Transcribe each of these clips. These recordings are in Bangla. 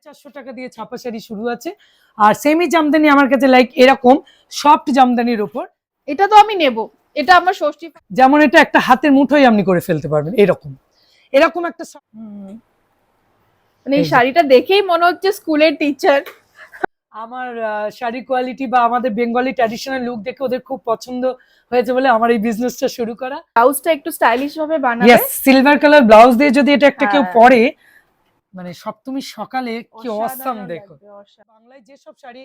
450 টাকা দিয়ে ছাপা শাড়ি শুরু আছে। আর সেমি জামদানি আমার কাছে লাইক এরকম সফট জামদানির উপর। এটা তো আমি নেব, এটা আমার ষষ্ঠী। যেমন এটা একটা হাতের মুঠোয় আপনি করে ফেলতে পারবেন, এরকম এরকম একটা মানে এই শাড়িটা দেখেই মনে হচ্ছে স্কুলের টিচার। আমার শাড়ির কোয়ালিটি বা আমাদের বেঙ্গলি ট্র্যাডিশনাল লুক দেখে ওদের খুব পছন্দ হয়েছে বলে আমার এই বিজনেসটা শুরু করা। ব্লাউজটা একটু স্টাইলিশ ভাবে বানাবে। ইয়েস, সিলভার কালার ব্লাউজ দিয়ে যদি এটা একটা কেউ পরে, মানে সপ্তমী সকালে কি অসাম দেখো। বাংলায় যেসব শাড়ি,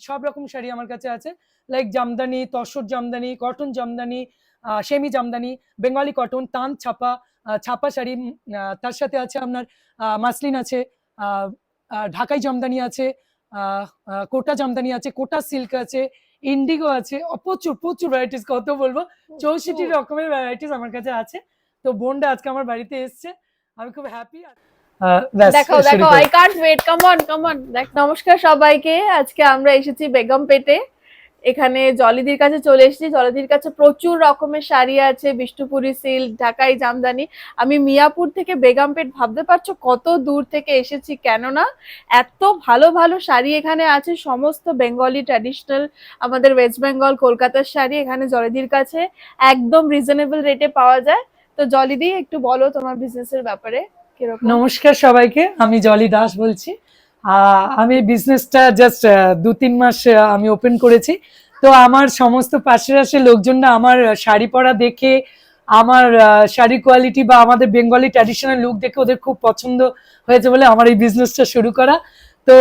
সব রকম শাড়ি আমার কাছে আছে, like Jamdani, tussar Jamdani, cotton Jamdani, semi Jamdani, Bengali cotton, তান ছাপা, ছাপা শাড়ি, তার সাথে আছে আপনার মাসলিন আছে, ঢাকাই জামদানি আছে, কোটা জামদানি আছে, কোটা সিল্ক আছে, ইন্ডিগো আছে, প্রচুর প্রচুর ভ্যারাইটিস, কত বলবো, 64 রকমের ভ্যারাইটিস আমার কাছে আছে। তো বোনটা আজকে আমার বাড়িতে এসছে, আমি খুব হ্যাপি। দেখো দেখো, I can't wait, come on come on. নমস্কার সবাইকে, আজকে আমরা এসেছি বেগমপেটে। এখানে জলিদির কাছে চলে এসেছি। জলিদির কাছে প্রচুর রকমের শাড়ি আছে, বিষ্ণুপুরি সিল্ক, ঢাকাই জামদানি। আমি মিয়াপুর থেকে বেগমপেট, ভাবতে পারছো কত দূর থেকে এসেছি, কেননা এত ভালো ভালো শাড়ি এখানে আছে, সমস্ত বেঙ্গলি ট্র্যাডিশনাল, আমাদের ওয়েস্ট বেঙ্গল কলকাতার শাড়ি এখানে জলিদির কাছে একদম রিজনেবল রেটে পাওয়া যায়। তো জলিদি, একটু বলো তোমার বিজনেসের ব্যাপারে। নমস্কার সবাইকে, আমি জলি দাস বলছি। আমি বিজনেসটা জাস্ট 2-3 মাস আমি ওপেন করেছি। তো আমার সমস্ত পাশের আসে লোকজনরা আমার শাড়ি পরা দেখে, আমার শাড়ির কোয়ালিটি বা আমাদের বেঙ্গলি ট্র্যাডিশনাল লুক দেখে ওদের খুব পছন্দ হয়েছে বলে আমার এই বিজনেসটা শুরু করা। তো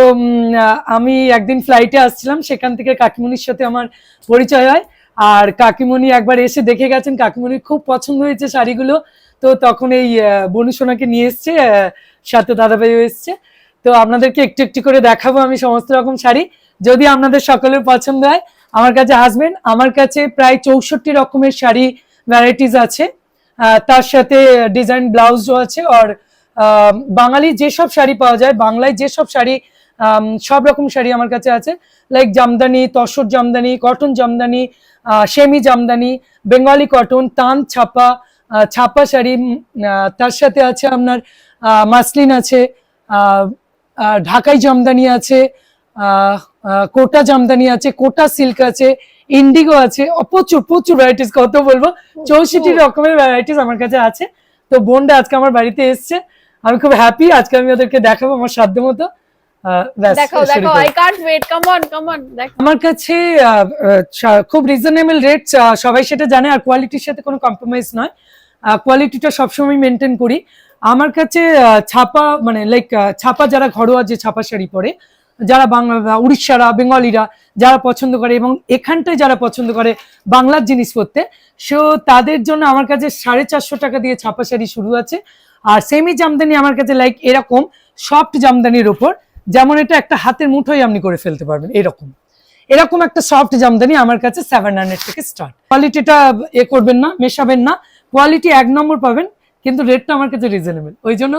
আমি একদিন ফ্লাইটে আসছিলাম, সেখান থেকে কাকিমণির সাথে আমার পরিচয় হয়। আর কাকিমণি একবার এসে দেখে গেছেন, কাকিমণির খুব পছন্দ হয়েছে শাড়িগুলো। তো তখন এই বনু সোনাকে নিয়ে এসছে, সাথে দাদাভাইও এসছে। তো আপনাদেরকে একটু একটু করে দেখাবো আমি সমস্ত রকম শাড়ি, যদি আপনাদের সকলের পছন্দ হয় আমার কাছে আসবেন। আমার কাছে প্রায় 64 রকমের শাড়ি ভ্যারাইটিস আছে, তার সাথে ডিজাইন ব্লাউজও আছে। আর বাঙালি যেসব শাড়ি পাওয়া যায়, বাংলায় যেসব শাড়ি, সব রকম শাড়ি আমার কাছে আছে, like Jamdani, tussar Jamdani, cotton Jamdani, semi Jamdani, Bengali cotton, তান ছাপা, ছাপা শাড়ি, তার সাথে আছে আপনার মাসলিন আছে, ঢাকাই জামদানি আছে, কোটা জামদানি আছে, কোটা সিল্ক আছে, ইন্ডিগো আছে, প্রচুর প্রচুর ভ্যারাইটিস, কত বলবো, 64 রকমের ভ্যারাইটিস আমার কাছে আছে। তো বোনটা আজকে আমার বাড়িতে এসছে, আমি খুব হ্যাপি। আজকে আমি ওদেরকে দেখাবো আমার সাধ্য মতো। আমার কাছে খুব রিজনেবল রেট, সবাই সেটা জানে, আর কোয়ালিটির সাথে কোনো কম্প্রোমাইজ নয়, কোয়ালিটিটা সবসময় মেনটেন করি। আমার কাছে ছাপা, মানে লাইক ছাপা, যারা ঘরোয়া যে ছাপা শাড়ি পরে, যারা বাংলা, উড়িষ্যারা, বেঙ্গলিরা যারা পছন্দ করে এবং এখানটায় যারা পছন্দ করে বাংলার জিনিস পরতে, সো তাদের জন্য আমার কাছে 450 টাকা দিয়ে ছাপা শাড়ি শুরু আছে। আর সেমি জামদানি আমার কাছে লাইক এরকম সফট জামদানির উপর, যেমন এটা একটা হাতের মুঠোয় আপনি করে ফেলতে পারবেন, এরকম এরকম একটা সফট জামদানি আমার কাছে 700 থেকে স্টার্ট। কোয়ালিটিটা করবেন না, মেশাবেন না, কোয়ালিটি 1 নম্বর পাবেন, কিন্তু রেটটা আমার কাছে রিজনেবল। ওই জন্য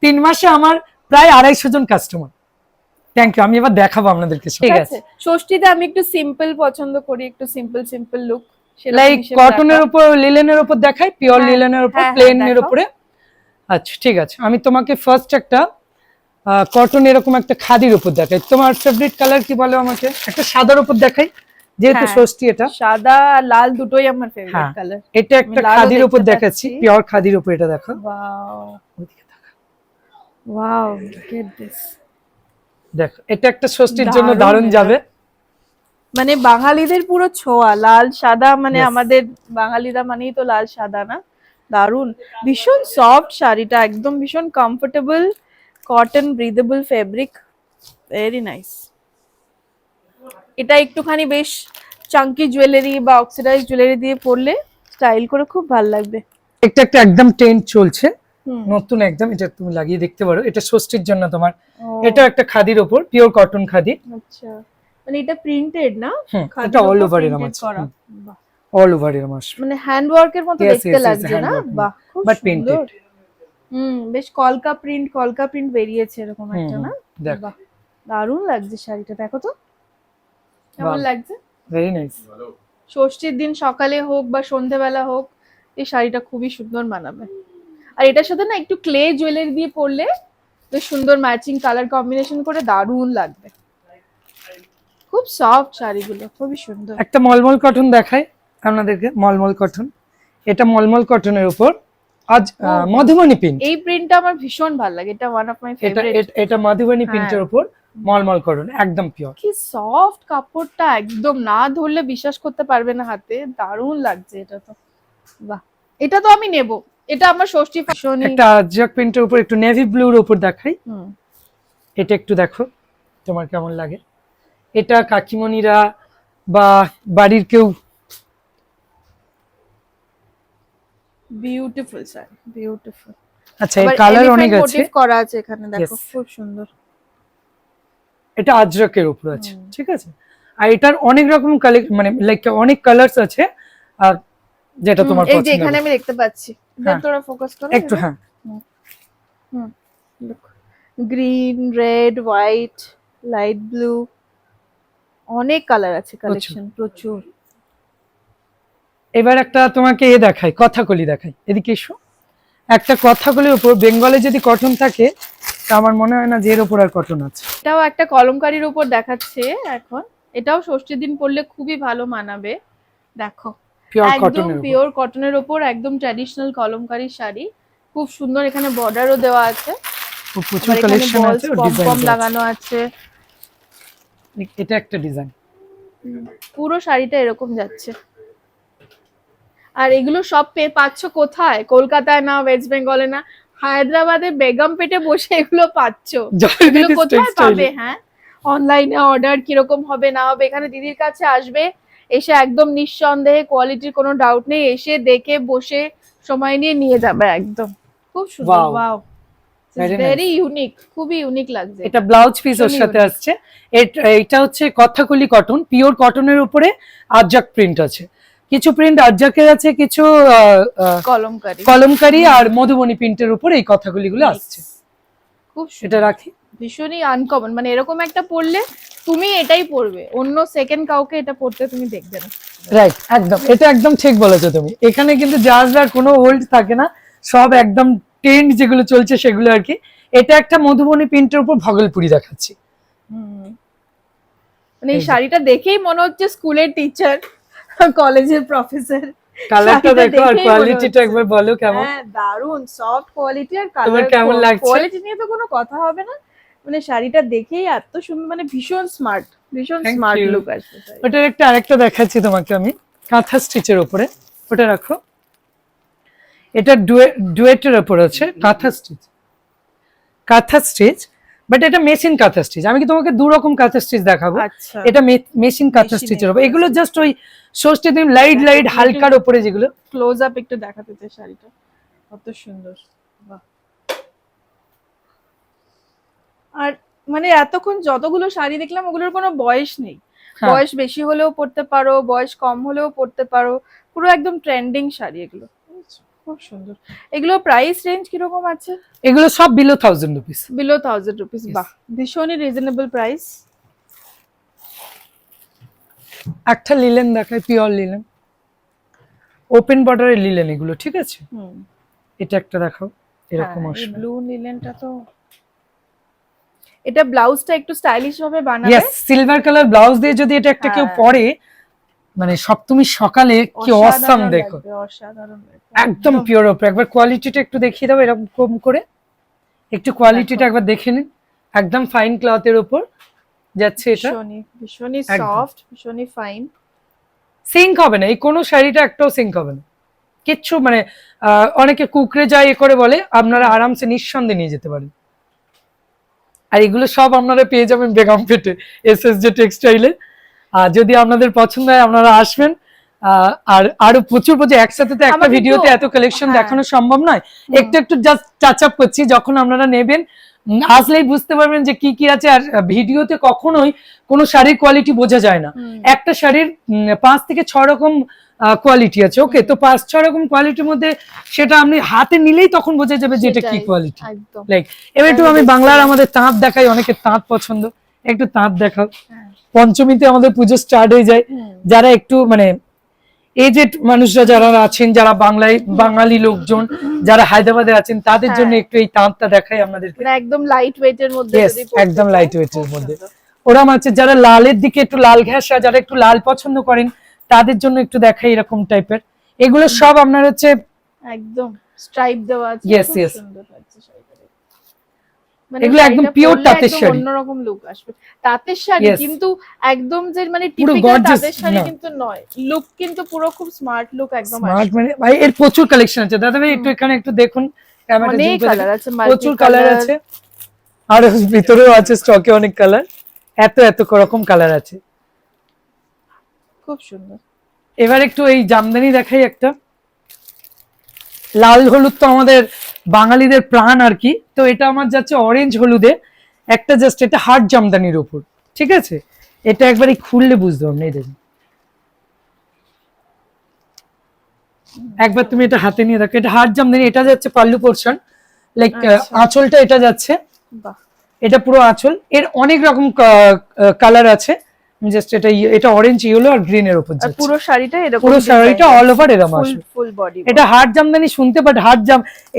3 মাসে আমার প্রায় 250 জন কাস্টমার। Thank you. আমি এবার দেখাবো আপনাদেরকে। ঠিক আছে, ষষ্ঠীতে আমি একটু সিম্পল পছন্দ করি, একটু সিম্পল সিম্পল লুক, লাইক কটনের উপর, লিলেনের উপর দেখাই, পিওর লিলেনের উপর, প্লেনের উপরে। আচ্ছা ঠিক আছে, আমি তোমাকে ফার্স্ট একটা কটন এরকম একটা খাদির উপর দেখাই। তোমার ফেভারিট কালার কি বলো আমাকে? একটা সাদার উপর দেখাই, যেহেতু ষষ্ঠী, এটা সাদা আর লাল দুটোই আমার ফেভারিট কালার। এটা একটা খাদির উপর দেখাচ্ছি, পিওর খাদির উপর, এটা দেখো। Wow wow, look at this. দেখো, এটা একটা ষষ্ঠীর জন্য দারুণ যাবে। মানে বাঙালিদের পুরো ছোঁয়া, লাল সাদা, মানে আমাদের বাঙালিরা মানেই তো লাল সাদা না? দারুণ, ভীষণ সফট শাড়িটা, একদম ভীষণ comfortable, cotton breathable fabric, very nice. এটা একটুখানি বেশ চাঙ্কি জুয়েলারি বা অক্সিডাইজ জুয়েলারি দিয়ে পরলে স্টাইল করে খুব ভালো লাগবে। এটা একটা একদম ট্রেন্ড চলছে, নতুন একদম, এটা তুমি লাগিয়ে দেখতে পারো। এটা ষষ্ঠীর জন্য তোমার। এটা একটা খাদির উপর, পিওর কটন খাদি। আচ্ছা, মানে এটা প্রিন্টেড না? এটা অল ওভার এর মাছ, অল ওভার এর মাছ, মানে হ্যান্ড ওয়ার্কের মতো দেখতে লাগছে না? বাহ, খুব বাট প্রিন্টেড। বেশ কলকা প্রিন্ট বেরিয়েছে এরকম একটা, না? বাহ, দারুণ লাগছে শাড়িটা, দেখো তো কেমন লাগছে। Very nice. ষষ্ঠীর দিন সকালে হোক বা সন্ধ্যেবেলা হোক, এই শাড়িটা খুবই সুন্দর মানাবে। আর এটার সাথে না একটু ক্লে জুয়েলারি দিয়ে পরলে বেশ সুন্দর ম্যাচিং কালার কম্বিনেশন করে দারুণ লাগবে। খুব সফট শাড়িগুলো, খুবই সুন্দর। একটা মলমল কটন দেখাই আপনাদেরকে, মলমল কটন। এটা মলমল কটনের উপর আজ মধুবনী প্রিন্ট। এই প্রিন্টটা আমার ভীষণ ভালো লাগে, এটা ওয়ান অফ মাই ফেভারিট। এটা মধুবনী প্রিন্টের উপর মলমল কটন, একদম পিওর। কি সফট কাপড়টা, একদম না ধরলে বিশ্বাস করতে পারবে না হাতে, দারুণ লাগছে এটা তো। বাহ, এটা তো আমি নেব, এটা আমার ষষ্ঠী ফ্যাশনই। একটা আজরাক প্রিন্টের উপর একটু নেভি ব্লুর উপর দেখাই। এটা একটু দেখো তোমার কেমন লাগে। এটা কাকিমণিরা বা বাড়ির কেউ, বিউটিফুল শাড়ি, বিউটিফুল। আচ্ছা এর কালার অনেক আছে, মোটিভ করা আছে এখানে, দেখো খুব সুন্দর। এটা আজরাকের উপর আছে, ঠিক আছে। আর এটার অনেক রকম মানে লাইক অনেক কালার্স আছে, আর যেটা তোমার পছন্দ। এই যে এখানে আমি দেখতে পাচ্ছি, তোরা ফোকাস করো একটু। হ্যাঁ, green, red, white, light blue, অনেক কালার আছে, কালেকশন প্রচুর। এবার একটা তোমাকে দেখাই, কথাকলি দেখাই, এদিকে এসো। একটা কথাকলির উপর বেঙ্গলে যদি কটন থাকে তা আমার মনে হয় না যে এর উপর আর কটন আছে। এটাও একটা কলমকারীর উপর দেখাচ্ছে এখন, এটাও ষষ্ঠীর দিন পরলে খুবই ভালো মানাবে। দেখো একদম পিওর কটনের উপর, একদম ট্র্যাডিশনাল কলমকারী শাড়ি, খুব সুন্দর। এখানে বর্ডারও দেওয়া আছে, প্রচুর কালেকশন আছে, পম লাগানো আছে। এটা একটা ডিজাইন, পুরো শাড়িটা এরকম যাচ্ছে। আর এগুলো সব পাচ্ছ কোথায়? কলকাতায় না, ওয়েস্ট বেঙ্গলে না, হায়দ্রাবাদে বেগমপেটে বসে এগুলো পাচ্ছ। এগুলো কোথায় পাবে? হ্যাঁ, অনলাইনে অর্ডার কিরকম হবে না হবে, এখানে দিদির কাছে আসবে, এসে একদম নিঃসন্দেহে, কোয়ালিটির কোনো ডাউট নেই, এসে দেখে বসে সময় নিয়ে নিয়ে যাবে একদম। খুব সুন্দর, ওয়াও, ভেরি ইউনিক, খুবই ইউনিক লাগছে। এটা ব্লাউজ পিস ওর সাথে আসছে। এটা হচ্ছে কথাকলি কটন, পিওর কটনের উপরে আজরাক প্রিন্ট আছে। কিছু প্রিন্ট আজরাকের আছে, কিছু কলমকারী আর মধুবনী প্রিন্টের উপর এই কথাগুলিগুলো আসছে। খুব এটা রাখি, ভীষণই আনকমন, মানে এরকম একটা পরলে তুমি এটাই পরবে, অন্য সেকেন্ড কাউকে এটা পরতে তুমি দেখবে না। রাইট, একদম, এটা একদম ঠিক বলেছো তুমি। এখানে কিন্তু জাজরার কোনো ওল্ড থাকে না, সব একদম ট্রেন্ড যেগুলো চলছে সেগুলো আর কি। এটা একটা মধুবনী প্রিন্টের উপর ভগলপুরি দেখাচ্ছি। মানে এই শাড়িটা দেখেই মনে হচ্ছে স্কুলের টিচার, কলেজের প্রফেসর। কালারটা দেখো আর কোয়ালিটিটা একবার বলো কেমন। হ্যাঁ, দারুন সফট কোয়ালিটি, আর কালার কেমন লাগছে, কোয়ালিটি নিয়ে তো কোনো কথা হবে না। মানে শাড়িটা দেখেই এত সুন্দর, মানে ভীষণ স্মার্ট, ভীষণ স্মার্ট লুক আসছে। ওটার একটা আরেকটা দেখাচ্ছি তোমাকে আমি, কাঁথা স্টিচের উপরে, ওটা রাখো। এটা ডুয়েটের উপর আছে, কাঁথা স্টিচ, বাট এটা মেশিন কাঁথা স্টিচ। আমি কি তোমাকে দু রকম কাঁথা স্টিচ দেখাবো। এটা মেশিন কাঁথা স্টিচের উপর, এগুলো জাস্ট ওই ষষ্ঠী দিন লাইট হালকার উপরে যেগুলো। ক্লোজ আপ একটু দেখাতে চাই শাড়িটা, কত সুন্দর। বাহ, আর মানে এতক্ষণ যতগুলো শাড়ি দেখলাম ওগুলোর কোনো বয়স নেই, বয়স বেশি হলেও পরতে পারো, বয়স কম হলেও পরতে পারো, পুরো একদম ট্রেন্ডিং শাড়ি এগুলো, খুব সুন্দর। এগুলো প্রাইস রেঞ্জ কিরকম আছে? এগুলো সব বিলো 1000 রুপিস। বিলো 1000 রুপিস, বাহ, ভীষণই রিজনেবল প্রাইস। একটা লিলেন দেখাই, পিওর লিলেন, ওপেন বর্ডারের লিলেন এগুলো, ঠিক আছে। এটা একটা দেখাও, এরকম আসবে। ব্লু লিলেনটা তো, এটা ব্লাউজটা একটু স্টাইলিশ ভাবে বানাবে। यस, সিলভার কালার ব্লাউজ দিয়ে যদি এটা একটা কেউ পরে, মানে সপ্তমী সকালে কি অসাম দেখো, অসাধারণ, একদম পিওর উপরে। একবার কোয়ালিটিটা একটু দেখিয়ে দাও, এরকম কম করে একটু কোয়ালিটিটা একবার দেখে নিন। একদম ফাইন ক্লথের উপর যাচ্ছে এটা, ভীষণই সফট, ভীষণই ফাইন। সিঙ্ক হবে না এই কোন শাড়িটা, একটাও সিঙ্ক হবে না কিচ্ছু। মানে অনেকে কুকরে যায় এ করে বলে, আপনারা আরামসে নিঃসন্দেহে নিয়ে যেতে পারেন। আর এগুলো সব আপনারা পেয়ে যাবেন বেগমপেটে এসএসজে টেক্সটাইলে। আর যদি আপনাদের পছন্দ হয় আপনারা আসবেন। আর আরো প্রচুর একসাথে তো একটা ভিডিওতে এত কালেকশন দেখানো সম্ভব নয়, একটু একটু জাস্ট টাচ আপ করছি। যখন আপনারা নেবেন আসলেই বুঝতে পারবেন যে কি কি আছে। আর ভিডিওতে কখনোই কোনো শাড়ির কোয়ালিটি বোঝা যায় না। একটা শাড়ির 5 থেকে 6 রকম কোয়ালিটি আছে, ওকে। তো 5-6 রকম কোয়ালিটির মধ্যে সেটা আপনি হাতে নিলেই তখন বোঝা যাবে যে এটা কি কোয়ালিটি। লাইক এবার একটু আমি বাংলার আমাদের তাঁত দেখাই, অনেকে তাঁত পছন্দ, একটু তাঁত দেখাও। পঞ্চমীতে আমাদের পুজো স্টার্ট হয়ে যায়, যারা একটু মানে এজেড মানুষরা যারা আছেন, যারা বাঙালি লোকজন যারা হায়দ্রাবাদে আছেন, তাদের হ্যাঁ। জন্য একটু এই তাঁতটা দেখাই আপনাদেরকে। মানে একদম লাইট ওয়েট এর মধ্যে Yes, যদি পরতে একদম চায়, লাইট ওয়েটের খুব মধ্যে। সুন্দর। ওরাম আছে যারা লালের দিকে একটু লাল ঘেঁষা, যারা একটু লাল পছন্দ করেন তাদের জন্য একটু দেখাই এরকম টাইপের। এগুলো সব আপনার হচ্ছে একদম স্ট্রাইপ দেওয়া আছে, Yes, খুব yes. সুন্দর লাগছে শাড়িটা। মানে এগুলো একদম শাড়িটা pure পরলে তাঁতের একদম শাড়ি। অন্যরকম লুক আসবে। তাঁতের শাড়ি Yes. কিন্তু একদম যে মানে পুরো টিপিক্যাল gorgeous তাঁতের শাড়ি না। কিন্তু নয়, লুক কিন্তু পুরো খুব স্মার্ট লুক একদম স্মার্ট আসবে। মানে ভাই এর প্রচুর কালেকশন আছে দাদা ভাই, একটু এখানে একটু দেখুন, ক্যামেরাটা অনেক জুম করে কালার দেখুন। আছে, মাল্টি প্রচুর কালার আছে, আর ভিতরেও আছে স্টকে অনেক কালার, এত রকম কালার আছে। খুব সুন্দর। এবার একটু এই জামদানি দেখাই একটা। লাল হলুদ তো আমাদের বাঙালিদের প্রাণ আর কি, তো এটা আমার যাচ্ছে অরেঞ্জ হলুদে একটা, জাস্ট এটা হার্ড জামদানির উপর, ঠিক আছে? এটা একবারই খুললে বুঝতে পারবেন, এই দেখুন একবার তুমি এটা হাতে নিয়ে দেখো, এটা হার্ড জামদানি, এটা যাচ্ছে পাল্লু পোর্শন, লাইক আচ্ছা। আঁচলটা এটা যাচ্ছে, বাহ, এটা পুরো আঁচল। এর অনেক রকম কালার আছে, জাস্ট এটা অরেঞ্জ, ইয়েলো আর গ্রিন এর উপর আর যাচ্ছে। পুরো শাড়িটা এরকম পুরো শাড়িটা অল ওভার এরকম আসবে। Full body. এটা হার্ড জামদানি শুনতে, বাট হার্ড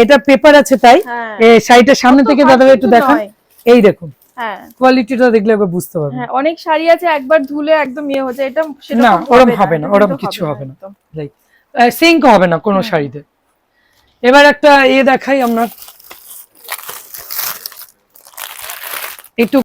এটা পেপার আছে তাই। হ্যাঁ। এই শাড়িটা সামনে অত থেকে hard দাদা ভাই একটু কিন্তু দেখান, নয়। এই দেখুন হ্যাঁ কোয়ালিটিটা দেখলে একবার বুঝতে পারবেন। হ্যাঁ, অনেক শাড়ি আছে একবার ধুলে একদম ইয়ে হয়ে যায়, এটা না, ওরম হবে না, এটা ওরম কিন্তু কিছু হবে না, একদম। লাইক সিঙ্ক হবে না কোনো শাড়িতে। এবার একটা দেখাই আপনার, একটু